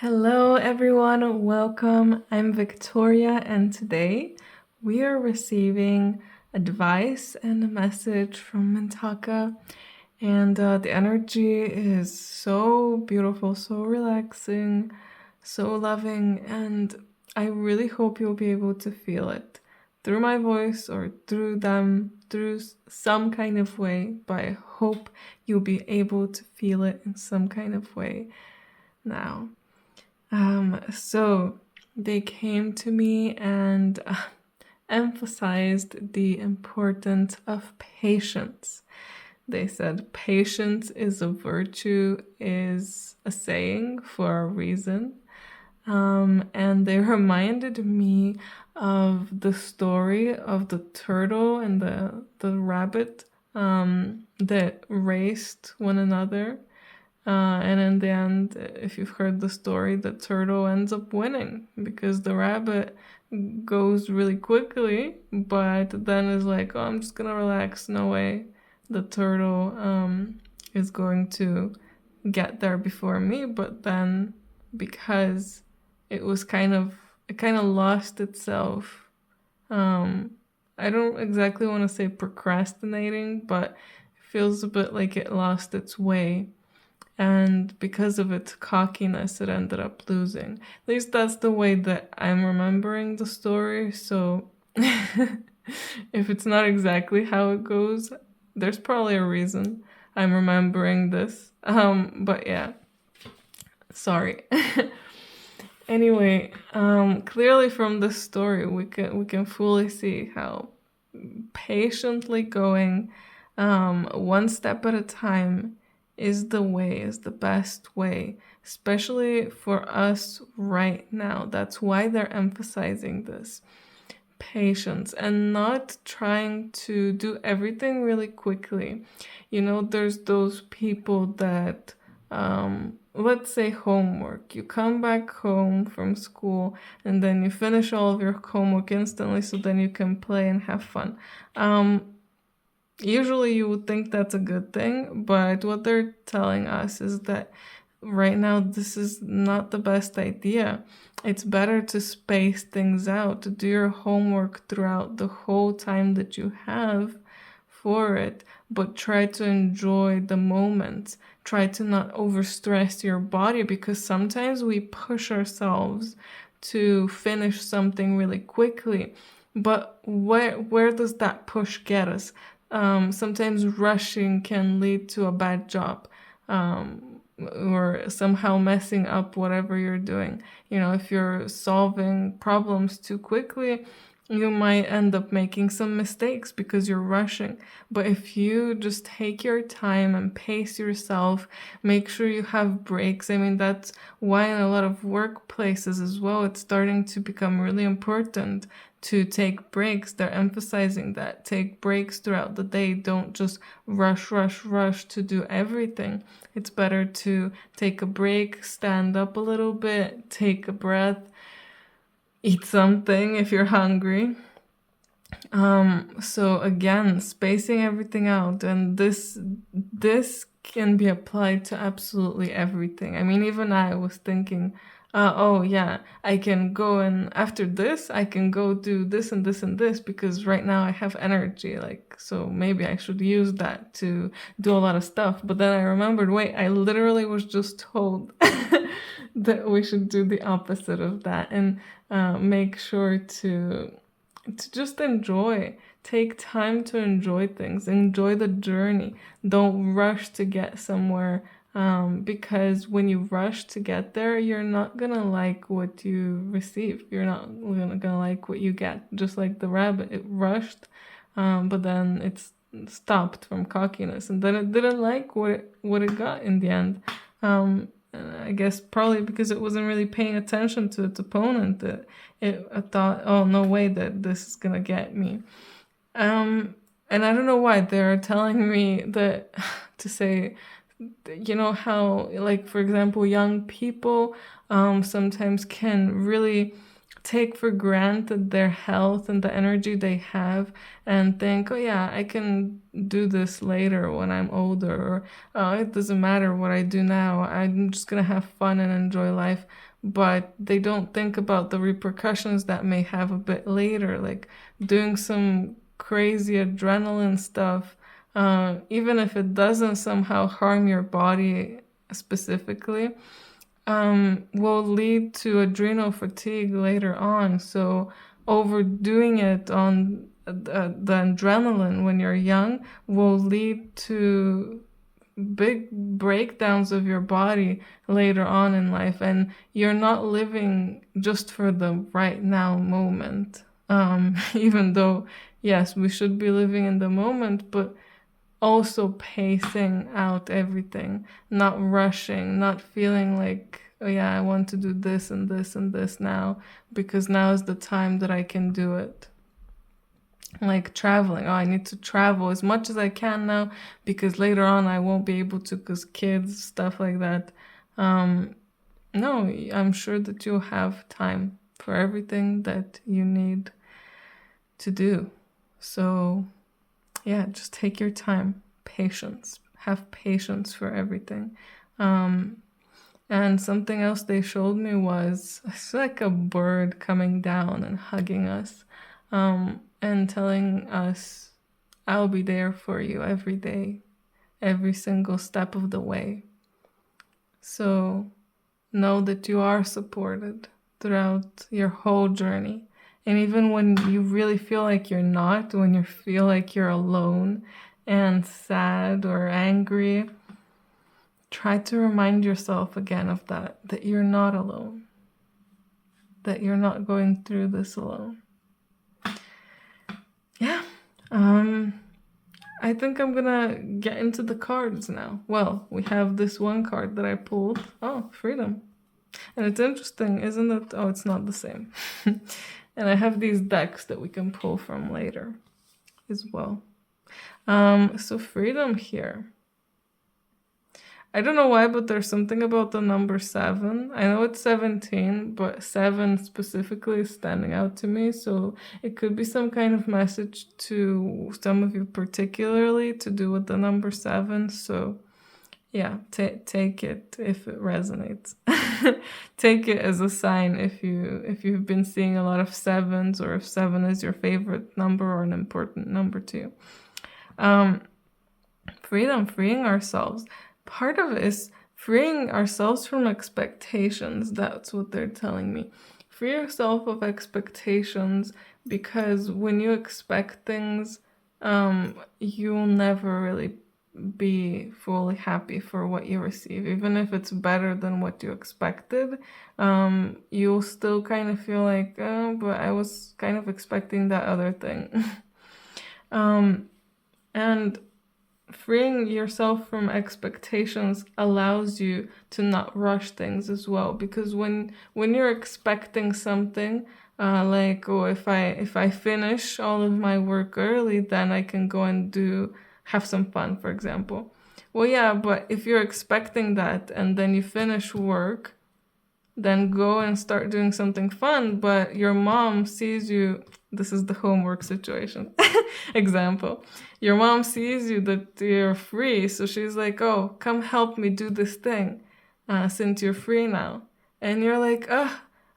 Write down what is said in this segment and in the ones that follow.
Hello, everyone. Welcome. I'm Victoria, and today we are receiving advice and a message from Mintaka. And the energy is so beautiful, so relaxing, so loving, and I really hope you'll be able to feel it through my voice or through them, through some kind of way. But I hope you'll be able to feel it in some kind of way now. So they came to me and emphasized the importance of patience. They said patience is a virtue, is a saying for a reason. And they reminded me of the story of the turtle and the rabbit that raced one another. And in the end, if you've heard the story, the turtle ends up winning because the rabbit goes really quickly, but then is like, oh, I'm just gonna relax. No way. The turtle is going to get there before me, but then because it kind of lost itself. Um, I don't exactly want to say procrastinating, but it feels a bit like it lost its way, and because of its cockiness, it ended up losing. At least that's the way that I'm remembering the story. So if it's not exactly how it goes, there's probably a reason I'm remembering this. But yeah, sorry. Anyway, clearly from this story, we can fully see how patiently going, one step at a time, is the way, is the best way, especially for us right now. That's why they're emphasizing this patience and not trying to do everything really quickly. There's those people that, let's say homework. You come back home from school and then you finish all of your homework instantly so then you can play and have fun. Usually you would think that's a good thing, but what they're telling us is that right now this is not the best idea. It's better to space things out, to do your homework throughout the whole time that you have for it, but try to enjoy the moments. Try to not overstress your body, because sometimes we push ourselves to finish something really quickly. But where does that push get us? Sometimes rushing can lead to a bad job, or somehow messing up whatever you're doing. If you're solving problems too quickly, you might end up making some mistakes because you're rushing. But if you just take your time and pace yourself, make sure you have breaks. I mean, that's why in a lot of workplaces as well, it's starting to become really important to take breaks. They're emphasizing that. Take breaks throughout the day. Don't just rush, rush, rush to do everything. It's better to take a break, stand up a little bit, take a breath, eat something if you're hungry. So again, spacing everything out, and this can be applied to absolutely everything. I mean, even I was thinking, oh yeah, I can go, and after this, I can go do this and this and this because right now I have energy. Like, so maybe I should use that to do a lot of stuff. But then I remembered, wait, I literally was just told that we should do the opposite of that, and make sure to just enjoy. Take time to enjoy things. Enjoy the journey. Don't rush to get somewhere, because when you rush to get there, you're not gonna like what you receive. You're not gonna like what you get. Just like the rabbit, it rushed, but then it's stopped from cockiness, and then it didn't like what it got in the end. I guess probably because it wasn't really paying attention to its opponent. I thought, oh, no way that this is gonna get me. And I don't know why they're telling me that to say, how, like, for example, young people sometimes can really take for granted their health and the energy they have and think, oh yeah, I can do this later when I'm older, or oh, it doesn't matter what I do now, I'm just gonna have fun and enjoy life. But they don't think about the repercussions that may have a bit later, like doing some crazy adrenaline stuff, even if it doesn't somehow harm your body specifically, will lead to adrenal fatigue later on. So overdoing it on the adrenaline when you're young will lead to big breakdowns of your body later on in life, and you're not living just for the right now moment. Even though, yes, we should be living in the moment, but also pacing out everything, not rushing, not feeling like, oh yeah, I want to do this and this and this now because now is the time that I can do it. Like traveling, oh, I need to travel as much as I can now because later on I won't be able to because kids, stuff like that. No, I'm sure that you'll have time for everything that you need to do. So yeah, just take your time. Patience. Have patience for everything. And something else they showed me was it's like a bird coming down and hugging us, and telling us, I'll be there for you every day, every single step of the way. So know that you are supported throughout your whole journey. And even when you really feel like you're not, when you feel like you're alone and sad or angry, try to remind yourself again of that you're not alone, that you're not going through this alone. Yeah. I think I'm gonna get into the cards now. Well, we have this one card that I pulled. Oh, freedom. And it's interesting, isn't it? Oh, it's not the same. And I have these decks that we can pull from later as well. So freedom here. I don't know why, but there's something about the number 7. I know it's 17, but 7 specifically is standing out to me. So it could be some kind of message to some of you particularly to do with the number 7. So yeah, take it if it resonates. Take it as a sign if you've been seeing a lot of 7s, or if 7 is your favorite number or an important number to you. Freedom, freeing ourselves. Part of it is freeing ourselves from expectations. That's what they're telling me. Free yourself of expectations, because when you expect things, you'll never really be fully happy for what you receive. Even if it's better than what you expected, you'll still kind of feel like, oh, but I was kind of expecting that other thing. And freeing yourself from expectations allows you to not rush things as well, because when you're expecting something, like, oh, if I finish all of my work early, then I can go and have some fun, for example. Well, yeah, but if you're expecting that and then you finish work, then go and start doing something fun, but your mom sees you. This is the homework situation example. Your mom sees you that you're free, so she's like, oh, come help me do this thing, since you're free now. And you're like,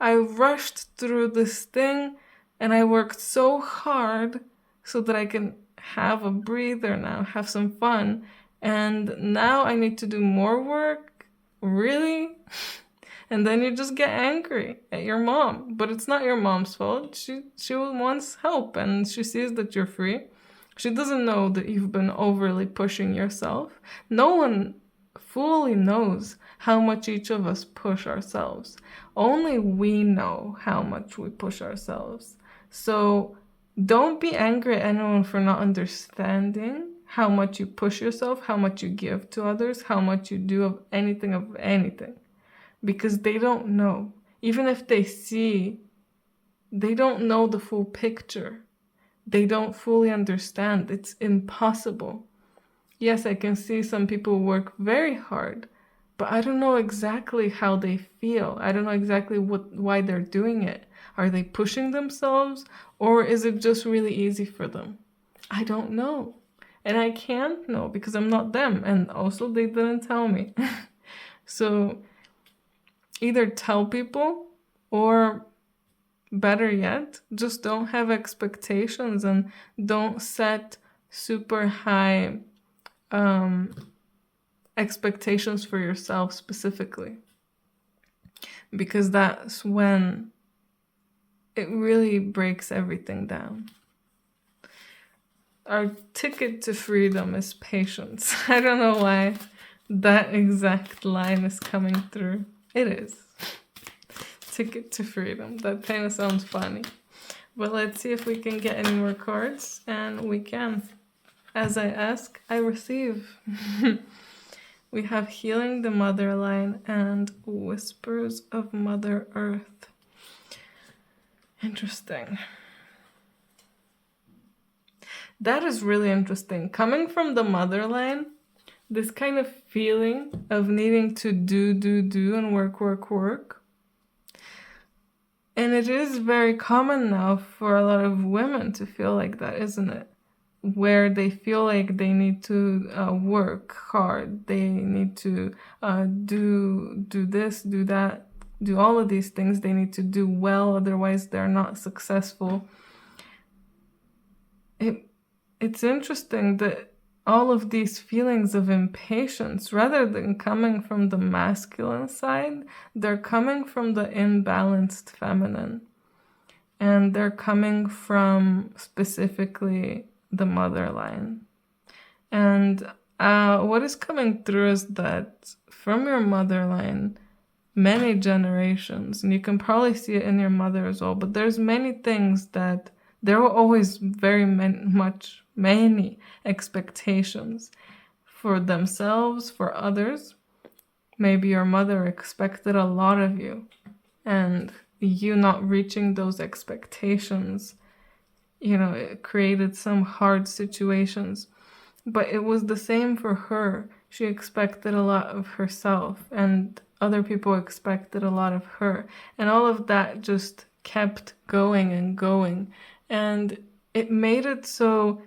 I rushed through this thing and I worked so hard so that I can have a breather now, have some fun. And now I need to do more work? Really? And then you just get angry at your mom. But it's not your mom's fault. She wants help and she sees that you're free. She doesn't know that you've been overly pushing yourself. No one fully knows how much each of us push ourselves. Only we know how much we push ourselves. So don't be angry at anyone for not understanding how much you push yourself, how much you give to others, how much you do of anything. Because they don't know. Even if they see, they don't know the full picture. They don't fully understand. It's impossible. Yes, I can see some people work very hard, but I don't know exactly how they feel. I don't know exactly why they're doing it. Are they pushing themselves, or is it just really easy for them? I don't know. And I can't know because I'm not them. And also, they didn't tell me. So either tell people, or better yet, just don't have expectations and don't set super high expectations for yourself specifically. Because that's when it really breaks everything down. Our ticket to freedom is patience. I don't know why that exact line is coming through. It is. Ticket to freedom. That kind of sounds funny. But let's see if we can get any more cards, and we can. As I ask, I receive. We have Healing the Mother line and Whispers of Mother Earth. Interesting. That is really interesting. Coming from the mother line, this kind of feeling of needing to do and work. And it is very common now for a lot of women to feel like that, isn't it? Where they feel like they need to work hard, they need to do this, do that, do all of these things. They need to do well, otherwise they're not successful. It's interesting that all of these feelings of impatience, rather than coming from the masculine side, they're coming from the imbalanced feminine. And they're coming from specifically the mother line. And what is coming through is that from your mother line, many generations, and you can probably see it in your mother as well, but there's many things that there were always very many expectations for themselves, for others. Maybe your mother expected a lot of you, and you not reaching those expectations, it created some hard situations. But it was the same for her. She expected a lot of herself, and other people expected a lot of her. And all of that just kept going and going. And it made it so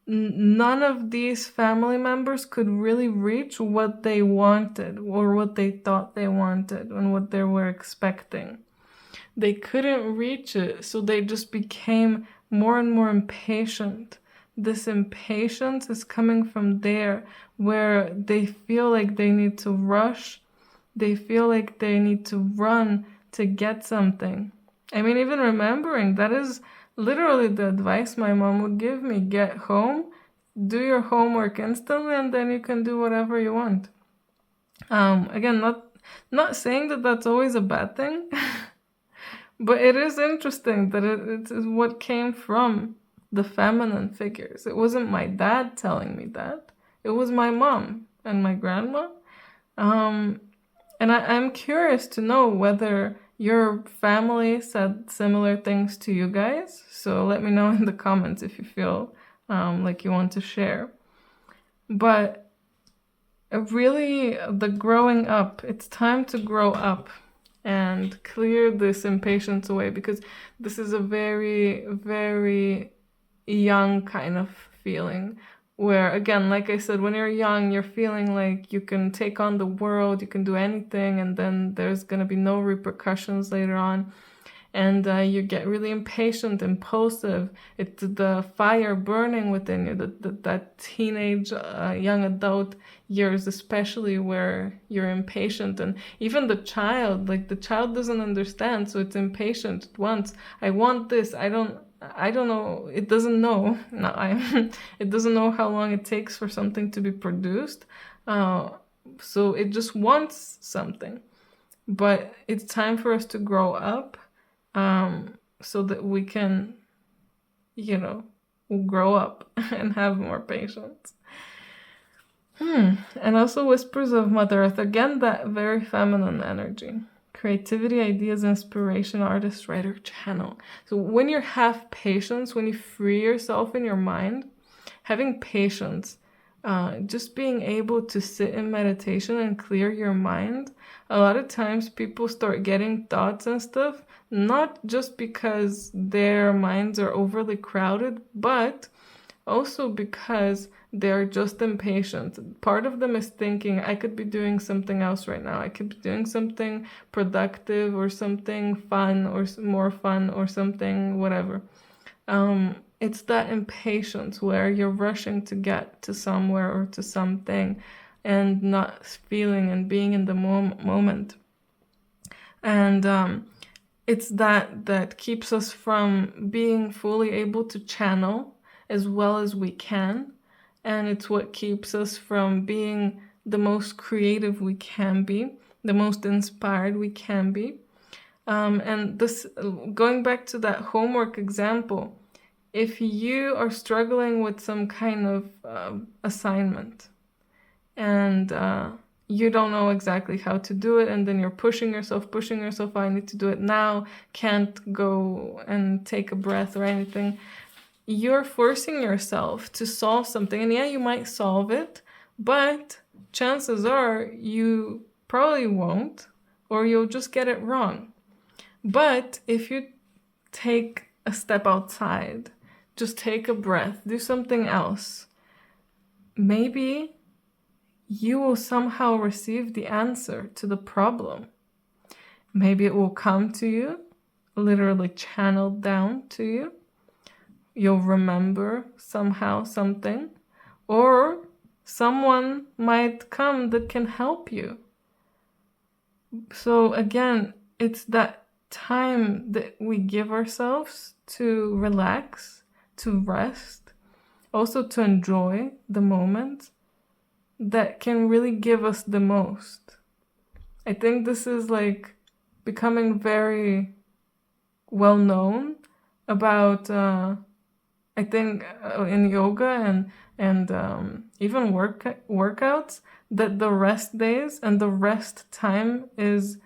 none of these family members could really reach what they wanted or what they thought they wanted and what they were expecting. They couldn't reach it, so they just became more and more impatient. This impatience is coming from there, where they feel like they need to rush. They feel like they need to run to get something. I mean, even remembering, that is literally the advice my mom would give me. Get home, do your homework instantly, and then you can do whatever you want. Again, not saying that that's always a bad thing, but it is interesting that it is what came from the feminine figures. It wasn't my dad telling me that. It was my mom and my grandma. And I'm curious to know whether your family said similar things to you guys. So let me know in the comments if you feel like you want to share. But really, the growing up, it's time to grow up and clear this impatience away, because this is a very, very young kind of feeling. Where, again, like I said, when you're young, you're feeling like you can take on the world, you can do anything, and then there's going to be no repercussions later on. And you get really impatient, impulsive. It's the fire burning within you, that teenage, young adult years, especially, where you're impatient. And even the child doesn't understand, so it's impatient. It wants, I want this, I don't know. It doesn't know. It doesn't know how long it takes for something to be produced. So it just wants something. But it's time for us to grow up, so that we can, grow up and have more patience. And also Whispers of Mother Earth. Again, that very feminine energy. Creativity, ideas, inspiration, artist, writer, channel. So when you have patience, when you free yourself in your mind, having patience just being able to sit in meditation and clear your mind. A lot of times people start getting thoughts and stuff, not just because their minds are overly crowded, but also because they're just impatient. Part of them is thinking, I could be doing something else right now. I could be doing something productive or something fun or more fun or something whatever. It's that impatience where you're rushing to get to somewhere or to something and not feeling and being in the moment. And it's that keeps us from being fully able to channel as well as we can. And it's what keeps us from being the most creative we can be, the most inspired we can be. And this, going back to that homework example, if you are struggling with some kind of assignment and you don't know exactly how to do it, and then you're pushing yourself, I need to do it now, can't go and take a breath or anything, you're forcing yourself to solve something. And yeah, you might solve it, but chances are you probably won't, or you'll just get it wrong. But if you take a step outside, just take a breath, do something else, maybe you will somehow receive the answer to the problem. Maybe it will come to you, literally channeled down to you. You'll remember somehow something, or someone might come that can help you. So again, it's that time that we give ourselves to relax, to rest, also to enjoy the moment, that can really give us the most. I think this is like becoming very well known about I think in yoga and even workouts, that the rest days and the rest time is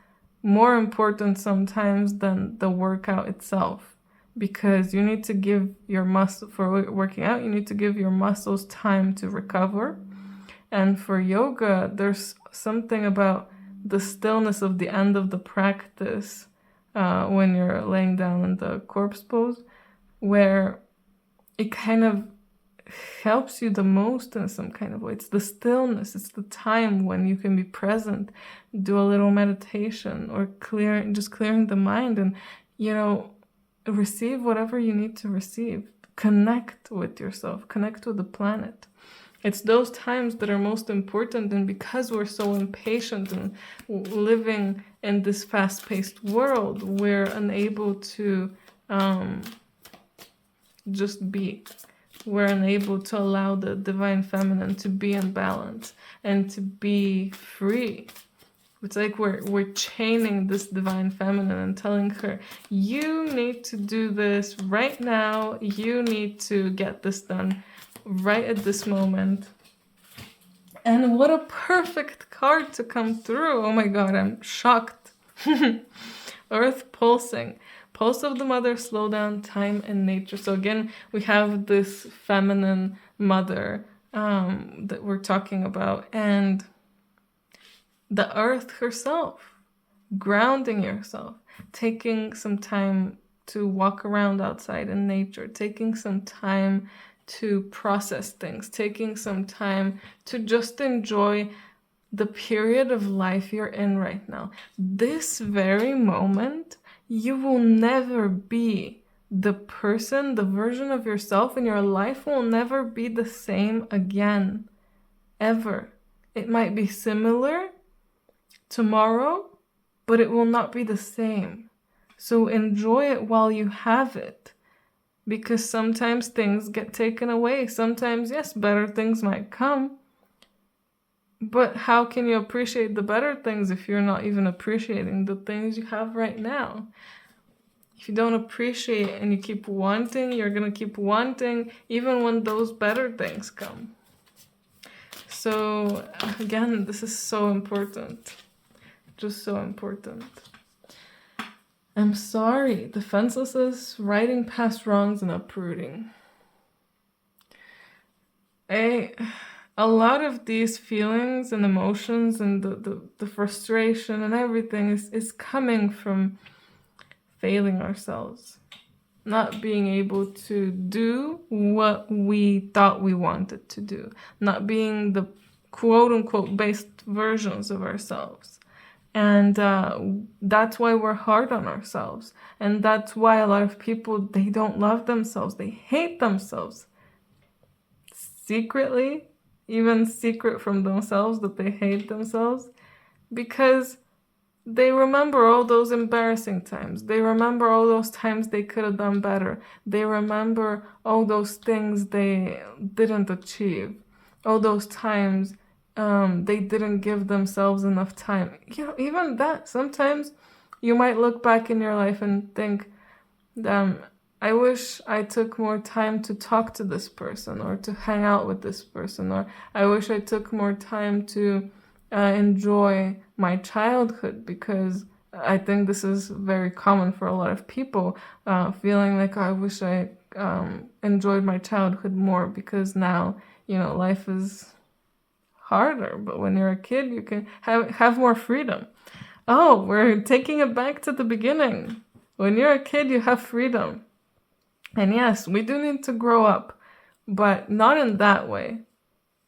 more important sometimes than the workout itself, because you need to give your for working out, you need to give your muscles time to recover. And for yoga, there's something about the stillness of the end of the practice when you're laying down in the corpse pose, where it kind of helps you the most in some kind of way. It's the stillness, it's the time when you can be present, do a little meditation or just clearing the mind and, receive whatever you need to receive. Connect with yourself, connect with the planet. It's those times that are most important, and because we're so impatient and living in this fast-paced world, we're unable to just be. We're unable to allow the divine feminine to be in balance and to be free. It's like we're chaining this divine feminine and telling her, you need to do this right now, you need to get this done right at this moment. And what a perfect card to come through. Oh my god, I'm shocked. Earth pulsing. Pulse of the mother, slow down, time and nature. So again, we have this feminine mother that we're talking about, and the earth herself, grounding yourself, taking some time to walk around outside in nature, taking some time to process things, taking some time to just enjoy the period of life you're in right now. This very moment, you will never be the person, the version of yourself in your life will never be the same again, ever. It might be similar tomorrow, but it will not be the same. So enjoy it while you have it, because sometimes things get taken away. Sometimes, yes, better things might come, but how can you appreciate the better things if you're not even appreciating the things you have right now? If you don't appreciate and you keep wanting, you're going to keep wanting even when those better things come. So again, this is so important. Just so important. I'm sorry. Defenseless is writing past wrongs and uprooting. A a lot of these feelings and emotions and the frustration and everything is coming from failing ourselves, not being able to do what we thought we wanted to do, not being the quote unquote best versions of ourselves. And that's why we're hard on ourselves. And that's why a lot of people, they don't love themselves. They hate themselves. Secretly, even secret from themselves that they hate themselves. Because they remember all those embarrassing times. They remember all those times they could have done better. They remember all those things they didn't achieve. All those times they didn't give themselves enough time. You know, even that, sometimes you might look back in your life and think, I wish I took more time to talk to this person or to hang out with this person, or I wish I took more time to enjoy my childhood, because I think this is very common for a lot of people, feeling like, oh, I wish I enjoyed my childhood more because now, you know, life is harder. But when you're a kid, you can have more freedom. Oh, we're taking it back to the beginning. When you're a kid, you have freedom. And yes, we do need to grow up, but not in that way.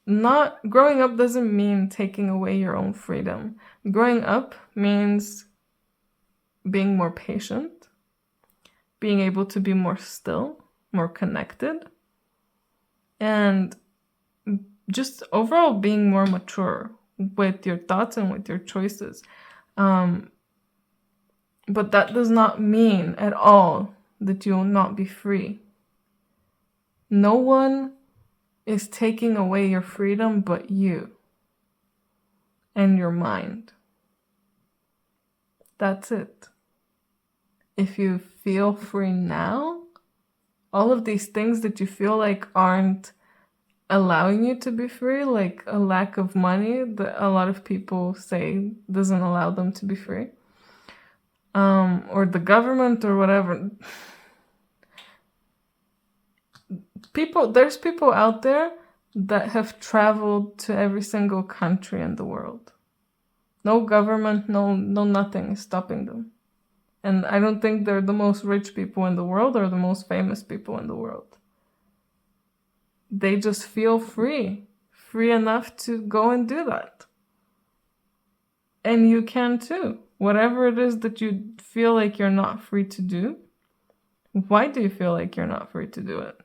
Not growing up doesn't mean taking away your own freedom. Growing up means being more patient, being able to be more still, more connected, and just overall being more mature with your thoughts and with your choices. But that does not mean at all that you will not be free. No one is taking away your freedom but you and your mind. That's it. If you feel free now, all of these things that you feel like aren't allowing you to be free, like a lack of money that a lot of people say doesn't allow them to be free, or the government or whatever. There's people out there that have traveled to every single country in the world. No government, no nothing is stopping them. And I don't think they're the most rich people in the world or the most famous people in the world. They just feel free enough to go and do that. And you can too. Whatever it is that you feel like you're not free to do, why do you feel like you're not free to do it?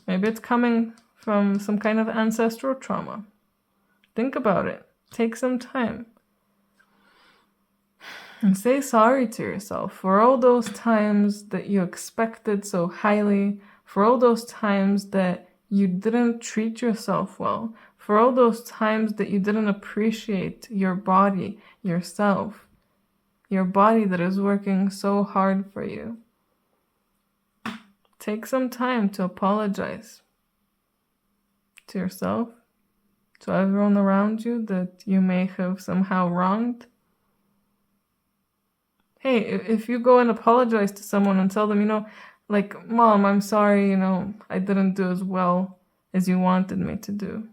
Maybe it's coming from some kind of ancestral trauma. Think about it. Take some time. And say sorry to yourself for all those times that you expected so highly, for all those times that you didn't treat yourself well, for all those times that you didn't appreciate your body, yourself, your body that is working so hard for you. Take some time to apologize to yourself, to everyone around you that you may have somehow wronged. Hey, if you go and apologize to someone and tell them, you know, like, Mom, I'm sorry, you know, I didn't do as well as you wanted me to do.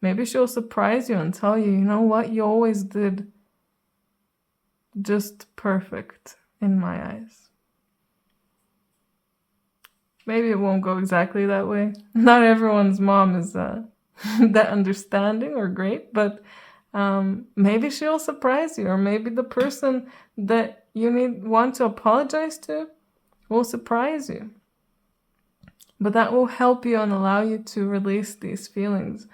Maybe she'll surprise you and tell you, you know what, you always did just perfect in my eyes. Maybe it won't go exactly that way. Not everyone's mom is that understanding or great, but maybe she'll surprise you, or maybe the person that you want to apologize to will surprise you. But that will help you and allow you to release these feelings,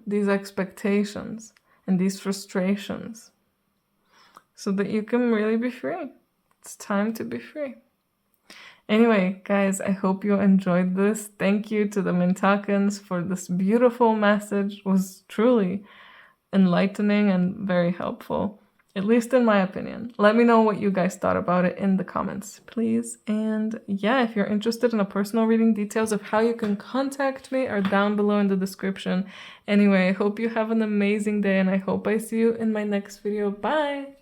these expectations, and these frustrations, so that you can really be free. It's time to be free. Anyway, guys, I hope you enjoyed this. Thank you to the Mintakans for this beautiful message. It was truly enlightening and very helpful, at least in my opinion. Let me know what you guys thought about it in the comments, please. And yeah, if you're interested in a personal reading, details of how you can contact me are down below in the description. Anyway, I hope you have an amazing day, and I hope I see you in my next video. Bye!